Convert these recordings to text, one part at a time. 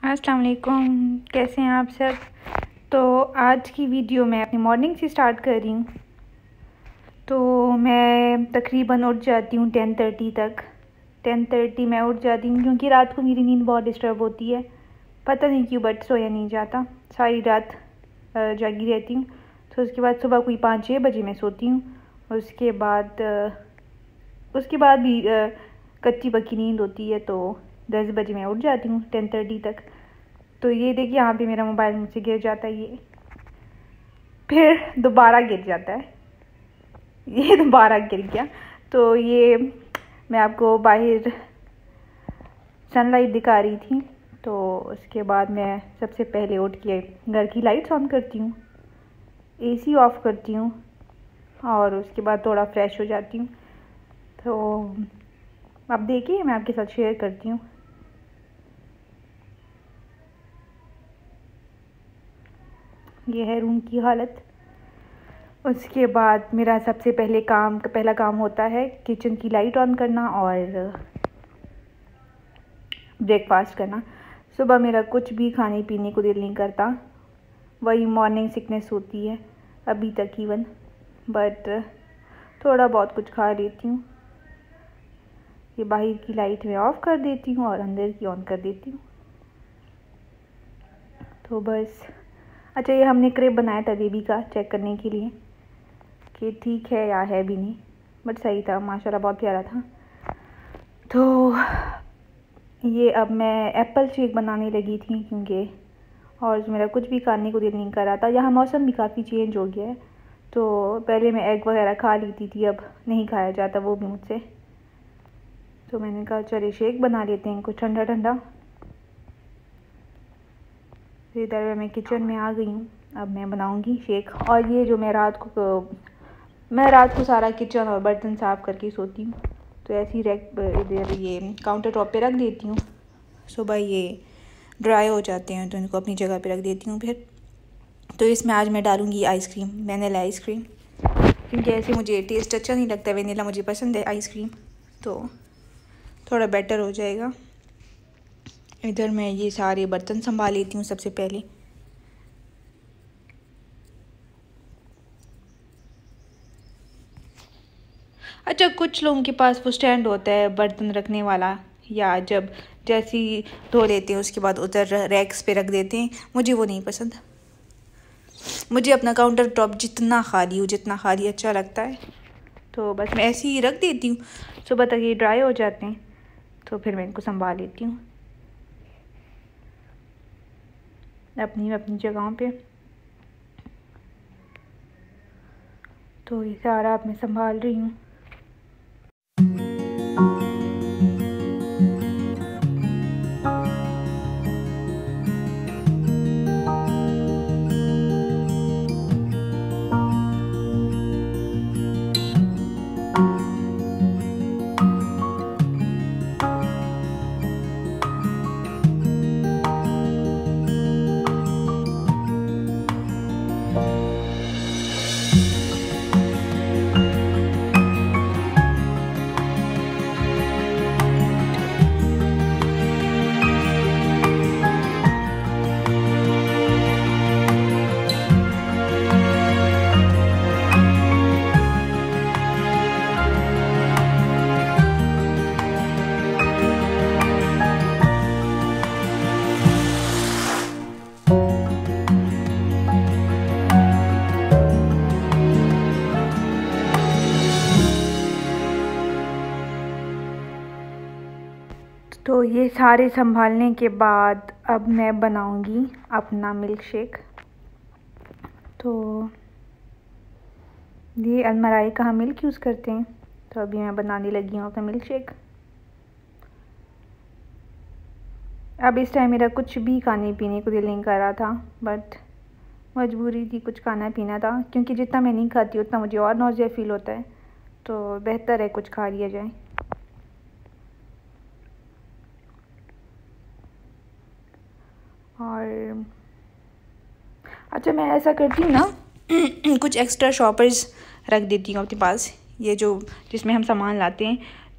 अस्सलाम वालेकुम, कैसे हैं आप सब। तो आज की वीडियो मैं अपनी मॉर्निंग से स्टार्ट कर रही हूँ। तो मैं तकरीबन उठ जाती हूँ 10:30 तक। 10:30 मैं उठ जाती हूँ क्योंकि रात को मेरी नींद बहुत डिस्टर्ब होती है, पता नहीं क्यों, बट सोया नहीं जाता, सारी रात जागी रहती हूँ। तो उसके बाद सुबह कोई 5-6 बजे मैं सोती हूँ। उसके बाद भी कच्ची पक्की नींद होती है, तो 10 बजे मैं उठ जाती हूँ 10:30 तक। तो ये देखिए, यहाँ पे मेरा मोबाइल मुझसे गिर जाता है, ये फिर दोबारा गिर जाता है, ये दोबारा गिर गया। तो ये मैं आपको बाहर सनलाइट दिखा रही थी। तो उसके बाद मैं सबसे पहले उठ के घर की लाइट्स ऑन करती हूँ, एसी ऑफ करती हूँ और उसके बाद थोड़ा फ्रेश हो जाती हूँ। तो अब देखिए, मैं आपके साथ शेयर करती हूँ। ये है रूम की हालत। उसके बाद मेरा सबसे पहला काम होता है किचन की लाइट ऑन करना और ब्रेकफास्ट करना। सुबह मेरा कुछ भी खाने पीने को दिल नहीं करता, वही मॉर्निंग सिकनेस होती है अभी तक इवन, बट थोड़ा बहुत कुछ खा लेती हूँ। ये बाहर की लाइट मैं ऑफ़ कर देती हूँ और अंदर की ऑन कर देती हूँ। तो बस। अच्छा, ये हमने क्रेप बनाया था बेबी का, चेक करने के लिए कि ठीक है या है भी नहीं, बट सही था माशाल्लाह, बहुत प्यारा था। तो ये अब मैं एप्पल शेक बनाने लगी थी क्योंकि और मेरा कुछ भी खाने को दिल नहीं कर रहा था। यहाँ मौसम भी काफ़ी चेंज हो गया है, तो पहले मैं एग वगैरह खा लेती थी, अब नहीं खाया जाता वो भी मुझसे। तो मैंने कहा चलिए शेक बना लेते हैं कुछ ठंडा ठंडा। इधर मैं किचन में आ गई हूँ, अब मैं बनाऊँगी शेक। और ये जो मैं रात को सारा किचन और बर्तन साफ़ करके सोती हूँ, तो ऐसे ही इधर ये काउंटर टॉप पे रख देती हूँ। सुबह ये ड्राई हो जाते हैं तो इनको अपनी जगह पे रख देती हूँ फिर। तो इसमें आज मैं डालूँगी आइसक्रीम, वनीला आइसक्रीम, क्योंकि ऐसे मुझे टेस्ट अच्छा नहीं लगता, वनीला मुझे पसंद है आइसक्रीम, तो थोड़ा बेटर हो जाएगा। इधर मैं ये सारे बर्तन संभाल लेती हूँ सबसे पहले। अच्छा, कुछ लोगों के पास वो स्टैंड होता है बर्तन रखने वाला, या जब जैसे ही धो लेते हैं उसके बाद उधर रैक्स पे रख देते हैं, मुझे वो नहीं पसंद। मुझे अपना काउंटर टॉप जितना खाली अच्छा लगता है। तो बस मैं ऐसे ही रख देती हूँ, सुबह तक ये ड्राई हो जाते हैं, तो फिर मैं इनको संभाल लेती हूँ अपनी जगहों पे। तो ये सारा अब मैं संभाल रही हूँ। तो ये सारे संभालने के बाद अब मैं बनाऊंगी अपना मिल्क शेक। तो ये अलमराई का हम मिल्क यूज़ करते हैं, तो अभी मैं बनाने लगी हूँ अपना मिल्क शेक। अब इस टाइम मेरा कुछ भी खाने पीने को दिल नहीं कर रहा था, बट मजबूरी थी, कुछ खाना पीना था, क्योंकि जितना मैं नहीं खाती उतना मुझे और नौजिया फील होता है, तो बेहतर है कुछ खा लिया जाए। और अच्छा, मैं ऐसा करती हूँ ना कुछ एक्स्ट्रा शॉपर्स रख देती हूँ अपने पास, ये जो जिसमें हम सामान लाते हैं।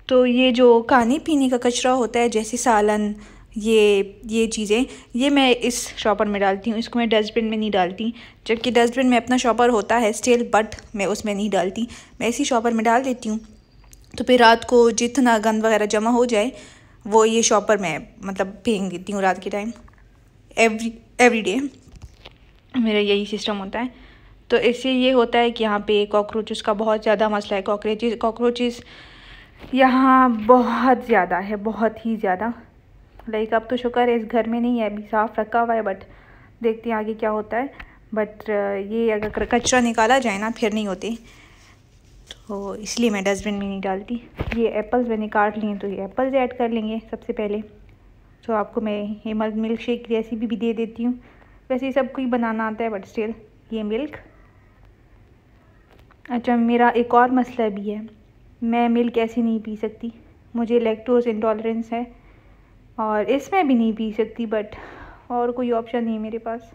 तो ये जो खाने पीने का कचरा होता है, जैसे सालन ये चीज़ें ये मैं इस शॉपर में डालती हूँ, इसको मैं डस्टबिन में नहीं डालती, जबकि डस्टबिन में अपना शॉपर होता है स्टिल, बट मैं उसमें नहीं डालती, मैं इसी शॉपर में डाल देती हूँ। तो फिर रात को जितना गंद वगैरह जमा हो जाए वो ये शॉपर में मतलब फेंक देती हूँ रात के टाइम। एवरी डे मेरा यही सिस्टम होता है। तो इससे ये होता है कि यहाँ पे कॉकरोचेस का बहुत ज़्यादा मसला है। कॉकरोचेस यहाँ बहुत ज़्यादा है, बहुत ही ज़्यादा। लाइक अब तो शुक्र है इस घर में नहीं है, अभी साफ़ रखा हुआ है, बट देखते हैं आगे क्या होता है। बट ये अगर कचरा निकाला जाए ना फिर नहीं होते, तो इसलिए मैं डस्टबिन में नहीं डालती। ये एप्पल्स मैंने काट लिए, तो ये एप्पल्स ऐड कर लेंगे सबसे पहले। तो आपको मैं ये मिल्क शेक की रेसिपी भी दे देती हूँ। वैसे सब कुछ बनाना आता है, बट स्टिल ये मिल्क। अच्छा, मेरा एक और मसला भी है, मैं मिल्क ऐसे नहीं पी सकती, मुझे लैक्टोज इंटॉलरेंस है और इसमें भी नहीं पी सकती, बट और कोई ऑप्शन नहीं मेरे पास।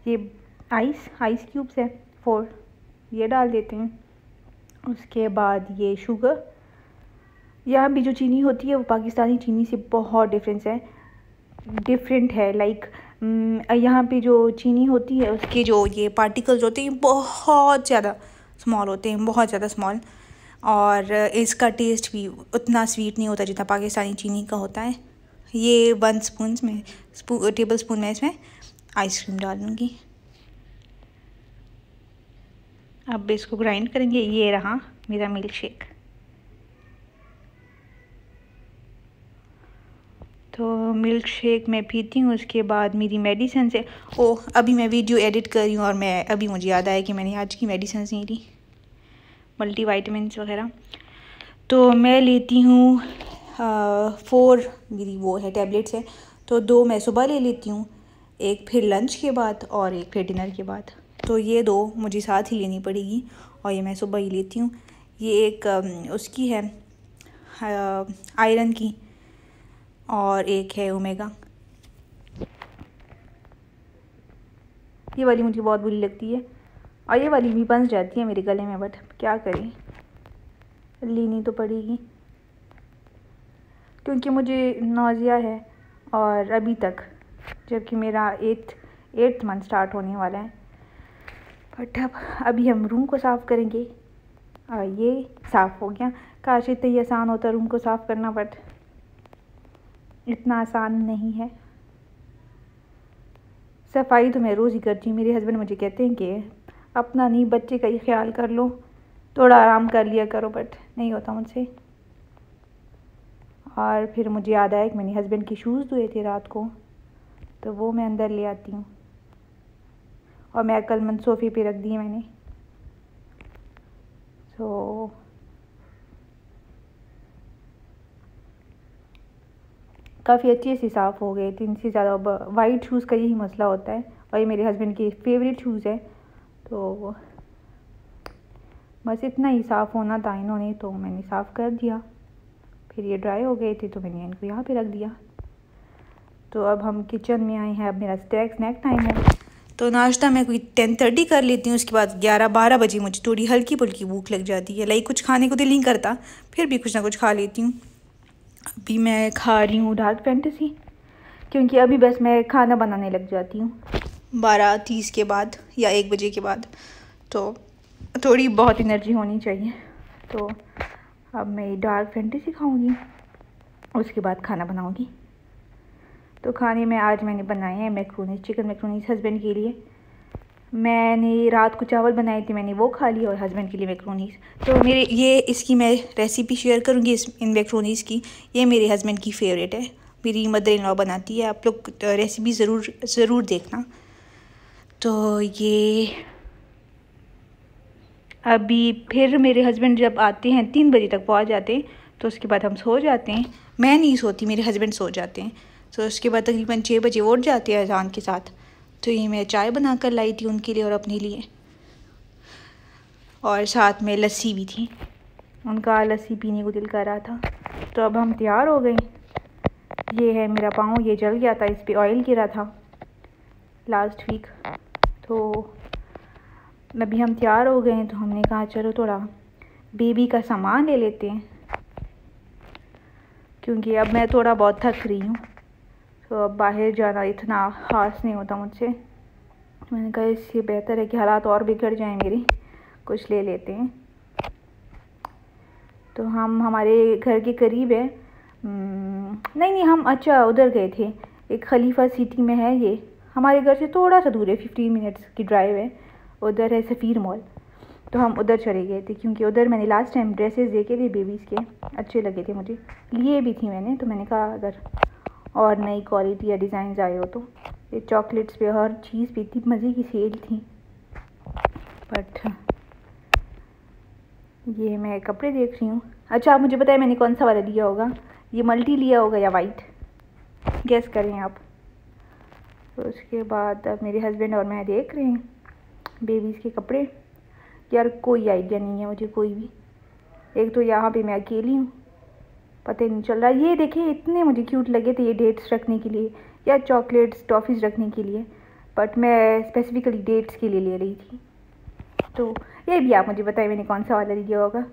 ये आइस क्यूब्स है 4, ये डाल देते हैं। उसके बाद ये शुगर, यहाँ भी जो चीनी होती है वो पाकिस्तानी चीनी से बहुत डिफरेंट है। लाइक यहाँ पे जो चीनी होती है उसके जो ये पार्टिकल्स होते हैं बहुत ज़्यादा स्मॉल होते हैं, बहुत ज़्यादा स्मॉल, और इसका टेस्ट भी उतना स्वीट नहीं होता जितना पाकिस्तानी चीनी का होता है। ये 1 टेबल स्पून में इसमें आइसक्रीम डालूँगी। अब इसको ग्राइंड करेंगे। ये रहा मेरा मिल्क शेक। तो मिल्क शेक मैं पीती हूँ, उसके बाद मेरी मेडिसिन से अभी मैं वीडियो एडिट कर रही हूँ और अभी मुझे याद आया कि मैंने आज की मेडिसिन नहीं ली, मल्टीविटामिन्स वगैरह। तो मैं लेती हूँ 4 मेरी वो है टैबलेट्स है, तो 2 मैं सुबह ले लेती हूँ, एक फिर लंच के बाद और एक फिर डिनर के बाद। तो ये 2 मुझे साथ ही लेनी पड़ेगी और ये मैं सुबह ही लेती हूँ। ये एक उसकी है आयरन की और एक है ओमेगा। ये वाली मुझे बहुत बुरी लगती है और ये वाली भी बंस जाती है मेरे गले में, बट क्या करें, लेनी तो पड़ेगी क्योंकि मुझे नौजिया है और अभी तक, जबकि मेरा 8th मंथ स्टार्ट होने वाला है। बट अभी हम रूम को साफ़ करेंगे और ये साफ़ हो गया। काश इतना ही आसान होता रूम को साफ़ करना, बट इतना आसान नहीं है। सफाई तो मैं रोज़ ही करती हूँ। मेरे हस्बैंड मुझे कहते हैं कि अपना नहीं बच्चे का ही ख्याल कर लो, थोड़ा आराम कर लिया करो, बट नहीं होता मुझसे। और फिर मुझे याद आया कि मैंने हस्बैंड के शूज़ धोए थे रात को, तो वो मैं अंदर ले आती हूँ और मैं अक्लमंद सोफ़े पे रख दिए मैंने। तो काफ़ी अच्छे से साफ़ हो गए थे। इनसे ज़्यादा वाइट शूज़ का यही मसला होता है और ये मेरे हस्बैंड के फेवरेट शूज़ है, तो बस इतना ही साफ़ होना था इन्होंने, तो मैंने साफ़ कर दिया। फिर ये ड्राई हो गए थे तो मैंने इनको यहाँ पे रख दिया। तो अब हम किचन में आए हैं, अब मेरा स्नैक टाइम है। तो नाश्ता मैं कोई 10:30 कर लेती हूँ, उसके बाद 11-12 बजे मुझे थोड़ी हल्की फुल्की भूख लग जाती है। लाइक कुछ खाने को दिल नहीं करता, फिर भी कुछ ना कुछ खा लेती हूँ। अभी मैं खा रही हूँ डार्क फैंटेसी, क्योंकि अभी बस मैं खाना बनाने लग जाती हूँ 12:30 के बाद या 1 बजे के बाद, तो थोड़ी बहुत एनर्जी होनी चाहिए। तो अब मैं डार्क फैंटेसी खाऊंगी, उसके बाद खाना बनाऊंगी। तो खाने में आज मैंने बनाए हैं मैक्रोनीस, चिकन मैक्रोनीस हस्बैंड के लिए। मैंने रात को चावल बनाए थे, मैंने वो खा लिया, और हस्बैंड के लिए मैक्रोनीस। तो इसकी मैं रेसिपी शेयर करूँगी इन मैक्रोनीस की। ये मेरे हस्बैंड की फेवरेट है, मेरी मदर इन लॉ बनाती है। आप लोग रेसिपी ज़रूर देखना। तो ये अभी फिर मेरे हस्बैंड जब आते हैं 3 बजे तक पहुंच जाते हैं, तो उसके बाद हम सो जाते हैं। मैं नहीं सोती, मेरे हस्बैंड सो जाते हैं। तो उसके बाद तकरीबन 6 बजे उठ जाते हैं अज़ान के साथ। तो ये मैं चाय बना कर लाई थी उनके लिए और अपने लिए, और साथ में लस्सी भी थी, उनका लस्सी पीने को दिल कर रहा था। तो अब हम तैयार हो गए। ये है मेरा पाँव, ये जल गया था, इस पर ऑयल गिरा था लास्ट वीक। तो अभी हम तैयार हो गए हैं, तो हमने कहा चलो थोड़ा बेबी का सामान ले लेते हैं, क्योंकि अब मैं थोड़ा बहुत थक रही हूँ, तो अब बाहर जाना इतना ख़ास नहीं होता मुझसे। मैंने कहा इससे बेहतर है कि हालात और बिगड़ जाएं मेरी, कुछ ले लेते हैं। तो हम हमारे घर के करीब है, नहीं हम अच्छा उधर गए थे, एक खलीफा सिटी में है ये, हमारे घर से थोड़ा सा दूर है, 15 मिनट्स की ड्राइव है। उधर है सफ़ीर मॉल, तो हम उधर चले गए थे क्योंकि उधर मैंने लास्ट टाइम ड्रेसेस देखे थे बेबीज़ के, अच्छे लगे थे मुझे, लिए भी थी मैंने। तो मैंने कहा अगर और नई क्वालिटी या डिज़ाइन आए हो तो। ये चॉकलेट्स पे हर चीज़ पे इतनी मज़े की सेल थी। बट ये मैं कपड़े देख रही हूँ। अच्छा आप मुझे बताएं मैंने कौन सा वाला लिया होगा, ये मल्टी लिया होगा या वाइट, गेस करें आप। तो उसके बाद अब मेरे हस्बैंड और मैं देख रहे हैं बेबीज़ के कपड़े। यार कोई आइडिया नहीं है मुझे कोई भी, एक तो यहाँ पे मैं अकेली हूँ, पता ही नहीं चल रहा। ये देखिए इतने मुझे क्यूट लगे थे ये डेट्स रखने के लिए या चॉकलेट्स टॉफ़ीज़ रखने के लिए, बट मैं स्पेसिफ़िकली डेट्स के लिए ले रही थी। तो ये भी आप मुझे बताइए मैंने कौन सा वाला लिया होगा।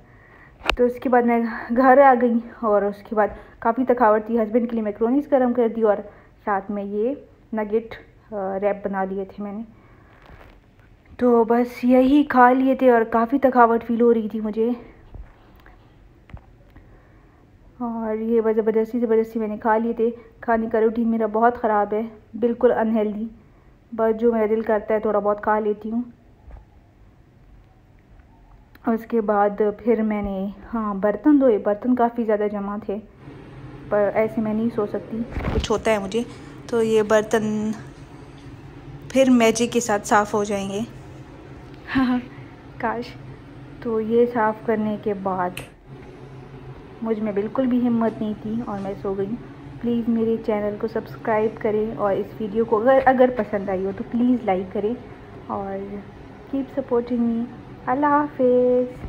तो उसके बाद मैं घर आ गई और उसके बाद काफ़ी थकावट थी, हस्बैंड के लिए मैक्रोनीस गर्म कर दी और साथ में ये नगेट रैप बना लिए थे मैंने। तो बस यही खा लिए थे और काफ़ी थकावट फील हो रही थी मुझे, और ये ज़बरदस्ती मैंने खा लिए थे। खाने का रूटीन मेरा बहुत ख़राब है, बिल्कुल अनहेल्दी, बस जो मेरा दिल करता है थोड़ा बहुत खा लेती हूँ। उसके बाद फिर मैंने बर्तन धोए, बर्तन काफ़ी ज़्यादा जमा थे, पर ऐसे मैं नहीं सो सकती, कुछ होता है मुझे। तो ये बर्तन फिर मैजिक के साथ साफ़ हो जाएंगे। हाँ काश। तो ये साफ़ करने के बाद मुझ में बिल्कुल भी हिम्मत नहीं थी और मैं सो गई। प्लीज़ मेरे चैनल को सब्सक्राइब करें और इस वीडियो को अगर पसंद आई हो तो प्लीज़ लाइक करें और कीप सपोर्टिंग मी। अल्लाह हाफ़िज़।